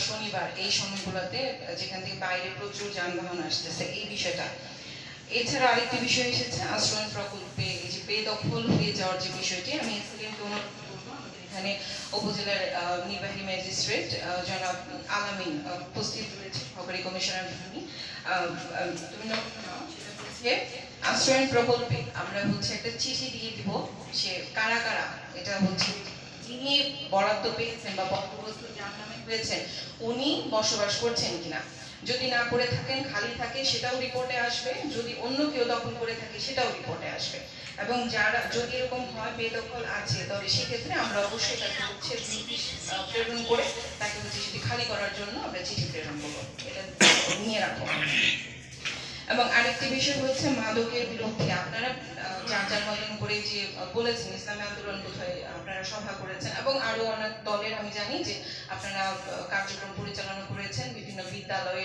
শনিবার এই সময়গুলোতে যেখান থেকে বাইরে প্রচুর যানবাহন আসতেছে এই বিষয়টা। এছাড়া আরেকটি বিষয় এসেছে আশ্রয়ণ প্রকল্পে এই যে বেদখল হয়ে যাওয়ার যে বিষয়টি, আমি এসএলএমকে অনুরোধ করবো আমাদের এখানে উপজেলার নির্বাহী ম্যাজিস্ট্রেট জনাব আলামিন উপস্থিত রয়েছে, সহকারী কমিশনার ভূমি। তুমি নোট নাও, সেটা হচ্ছে আশ্রয়ণ প্রকল্পে আমরা হচ্ছে একটা চিঠি দিয়ে দিব সে কারা কারা এটা হচ্ছে যিনি বরাদ্দ পেয়েছেন বা বন্দোবস্ত যার নামে হয়েছে উনি বসবাস করছেন কিনা। যদি না করে থাকেন, খালি থাকে, সেটাও রিপোর্টে আসবে। যদি অন্য কেউ দখল করে থাকে সেটাও রিপোর্টে আসবে। এবং যারা যদি এরকম হয় বেদখল আছে, তবে সেক্ষেত্রে আমরা অবশ্যই তাকে হচ্ছে নোটিশ প্রেরণ করে তাকে হচ্ছে সেটি খালি করার জন্য আমরা চিঠি প্রেরণ করবো। এটা নিয়ে রাখবো। এবং আরেকটি বিষয় হচ্ছে মাদকের বিরুদ্ধে আপনারা যার যার মতন করে যে বলেছেন ইসলামী আন্দোলন বোধহয় আপনারা সভা করেছেন এবং আরো অনেক দলের আমি জানি যে আপনারা কার্যক্রম পরিচালনা করেছেন বিভিন্ন বিদ্যালয়ে।